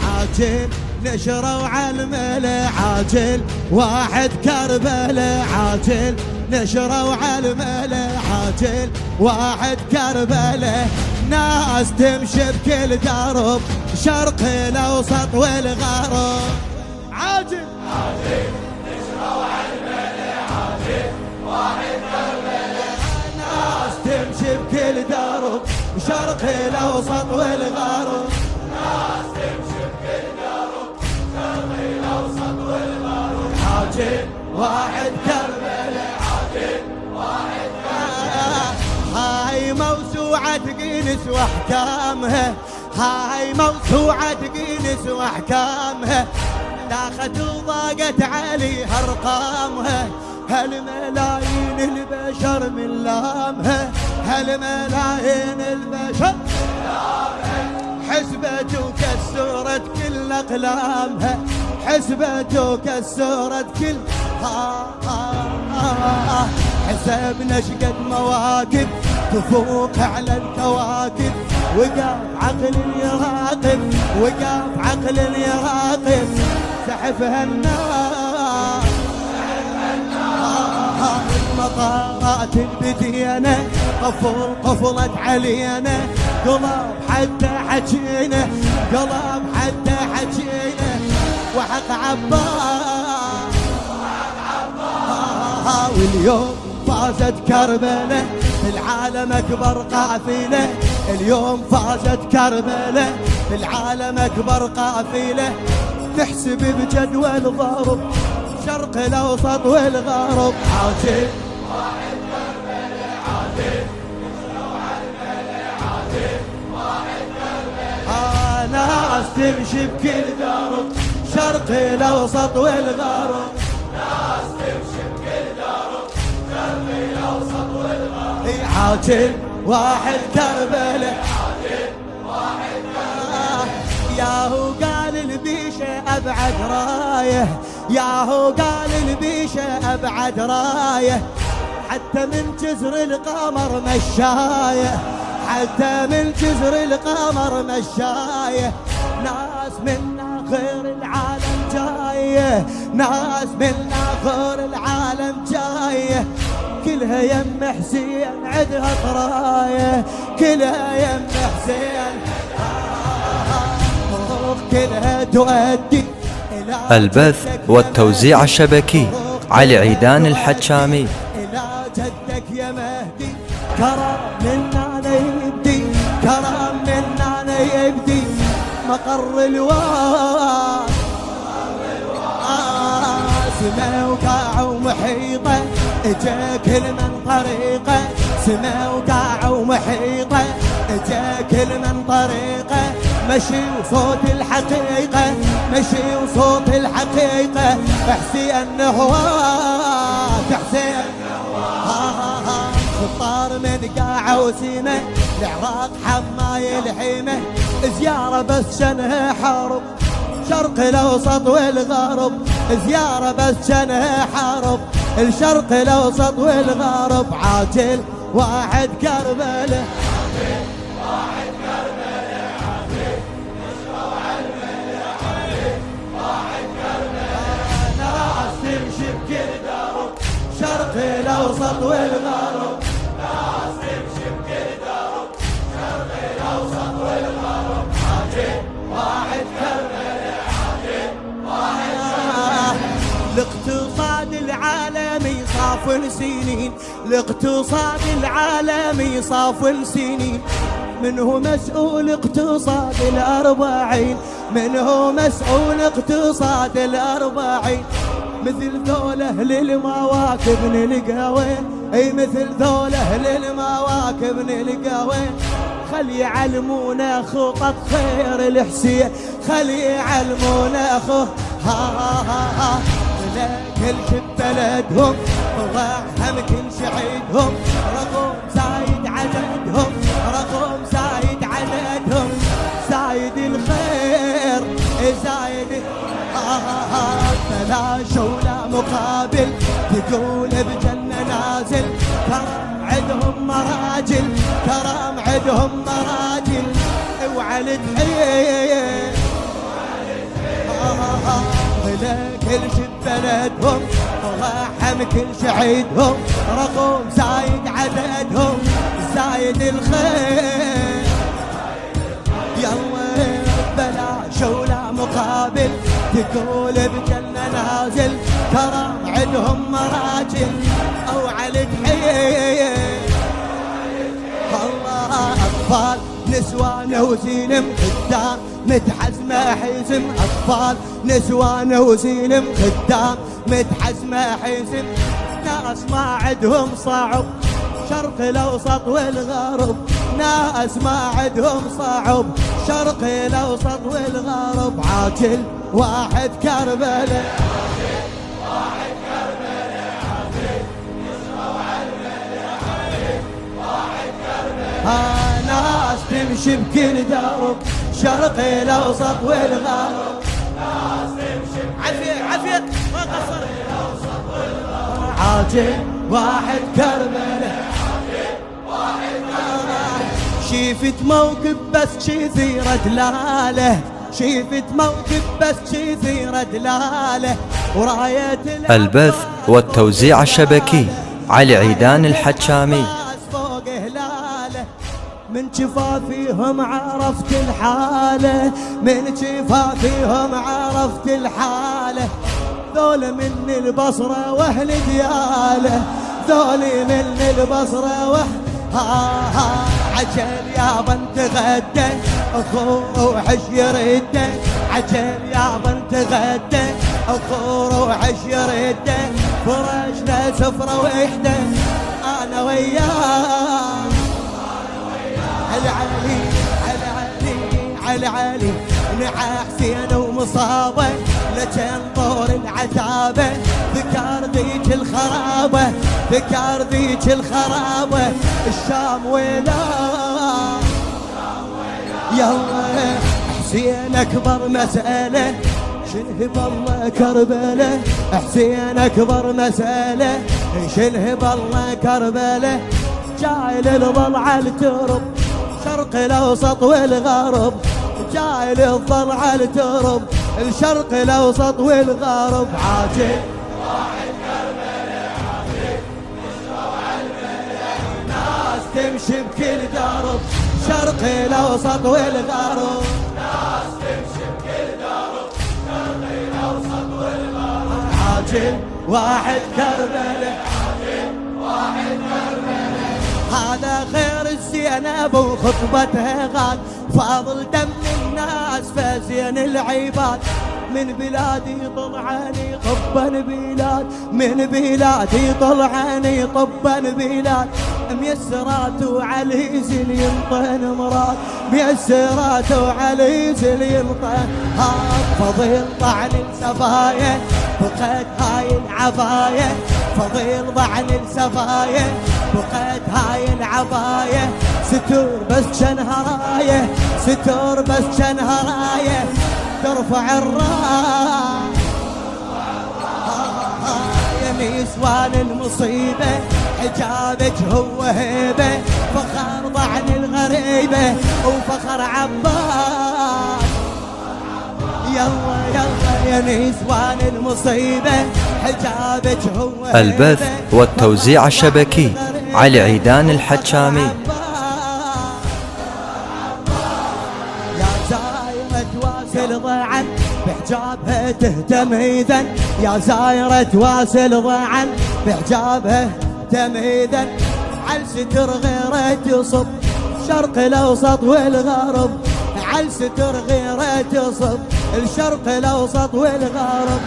عاجل نشروا على الملا، عاجل واحد كربلا، عاجل نشروا على الملا، عاجل واحد كربلا. ناس تمشي بكل درب، شرق الاوسط والغرب. عاجل نشروا على الملا، عاجل واحد كربلا. ناس تمشي بكل درب، شرق الاوسط والغرب. ناس تمشي بكل درب، شرق الاوسط والغرب. عاجل واحد كربلا، عاجل واحد كربلا. هاي موسوعة قينس واحكامها، هاي موسوعة قينس واحكامها. داخت وضاقت عليها ارقامها، هالملايين البشر من لامها، هالملايين البشر حسبت وكسرت كل اقلامها، حسبت وكسرت كل حسبنا شقد مواكب تفوق على الكواكب. وقف عقل يراقب، وقف عقل يراقب. سحفها النار المطارات البدينة، قفلت علينا. قلب حتى حجينا، قلب حتى حجينا. وحق عباس واليوم فازت كربلة، العالم اكبر قافلة. اليوم فازت كربلة، العالم اكبر قافلة. تحسب بجدول ضرب، شرق الاوسط والغرب. عاجل واحد كربلا، عاجل نشروا على الملا، عاجل واحد كربلا. ناس تمشي بكل درب، شرق الاوسط والغرب. ناس تمشي بكل درب، شرق الاوسط والغرب. عاجل واحد كربلا، عاجل واحد كربلا. ياهو قال البيشة أبعد رايه، ياهو قال البيشة أبعد رايه. حتى من جزر القمر مشايه، حتى من جزر القمر مشايه. ناس من آخر العالم جايه، ناس من آخر العالم جايه. كلها يم حسين عدها طرايه، كلها يم حسين كلها تؤدي. البث والتوزيع الشبكي علي عيدان الحجامي. إلى جدك يا مهدي، كرم منا يبدي، كرم منا يبدي. مقر الواد سما وقاع ومحيطه، اجا كل من طريقه. سما وقاع ومحيطه، اجا كل من طريقه. مشي وصوت الحقيقة، مشي وصوت الحقيقة. حسين نهوات، حسين خطار من قاع وسيمة، العراق حماي الحيمة. زيارة بس شنها حرب، شرق الاوسط والغرب. زيارة بس شنها حرب، الشرق الاوسط والغرب. عاجل واحد كربله، واحد كربلا، عاجل نشروا على الملا، عاجل واحد كربلا. ناس تمشي بكل درب، شرق الاوسط والغرب. ناس تمشي بكل درب، شرق الاوسط والغرب. عاجل واحد كربلا، عاجل واحد كربلا. الاقتصاد العالمي صاف سنين، الاقتصاد العالمي صاف سنين. من هو مسؤول اقتصاد الأربعين، من هو مسؤول اقتصاد الأربعين. مثل ذوله للمواكب نلقى وين، اي مثل ذوله للمواكب نلقى وين. خل يعلمونا خطط خير الحسين، خل يعلمونا ها كل شب بلدهم وضعهم كل شعيدهم. رقم زايد عددهم، رقم زايد عددهم. زايد الخير زايد بلاش ولا مقابل. تقول بجنة نازل، كرم عدهم مراجل، كرم عدهم مراجل. وعلى تحيل كل شي ببلدهم ضحم كل شعيدهم رقم زايد عددهم زايد الخير يلا بلاش ولا مقابل تقول بجنة نازل ترى عندهم مراجل او على تحيل الله اطفال نسوان وزينم خدام متحزمة حزم أطفال نسوان وزينم خدام متحزمة حزم ناس ما عندهم صعب شرق الأوسط والغرب ناس ما عندهم صعب شرق الأوسط والغرب عاجل واحد كربلاء واحد كربلاء عاجل يسمعوا عالملك عاجل واحد كربلاء ناس تمشي بكل درب شرق الأوسط والغرب ناس تمشي عافية عافية ما قصر الأوسط والغرب عاجل واحد كربلاء عاجل واحد كربلاء شيفت موقف بس كثيرة دلالة شيفت موقف بس كثيرة دلالة وراية البث والتوزيع الشبكي علي عيدان الحجامي. فوق هلاله من شفافيهم عرفت الحالة من شفافيهم عرفت الحالة ذول من البصرة واهل دياله ذول من البصرة واهل عجل يابا نتغدى اخو روحش يرده عجل يابا نتغدى اخو روحش يرده فرشنا سفرة وحدة انا وياه على علي على علي على علي نعى حسين ومصابه لكن طور العتابه ذكر ذيك الخرابه ذكر ذيك الخرابه الشام ويلا يلا حسين اكبر مسألة شنهب الله كربلة حسين اكبر مسألة شنهب الله كربلة جايل الضلع الترب شرق الاوسط والغرب جايل الضلع الترب الشرق الاوسط والغرب عاجل واحد كربلاء عاجل يسمعوا عالملك ناس تمشي بكل درب شرق الاوسط والغرب ناس تمشي بكل درب شرق الاوسط والغرب عاجل واحد كربلاء عاجل واحد كربلاء هذا خير الزينب وخطبتها غاد فاضل دم الناس فزين العباد من بلادي طلعني طبا بلاد من بلادي طلعني طبا بلاد ميسرات وعلي زل ينطن مراد ميسرات وعلي زل ينطن فضيل طعن السفاية بقيت هاي العباية فضيل طعن السفاية بقيت هاي العباية ستور بس شنهراية ستور بس شنهراية ترفع الراية نسوان المصيبة حجابك هو هيبة فخر ضعن الغريبة وفخر عباس يلا يلا يا نسوان المصيبة حجابك هو هيبة البث والتوزيع الشبكي علي عيدان الحجامي. يا زايرة واصل ضعن بحجابها تهتم إذن يا زايرة واصل ضعن بحجابها تهتم إذن عالستر غيره تصب شرق الأوسط والغرب عالستر غيره تصب الشرق الأوسط والغرب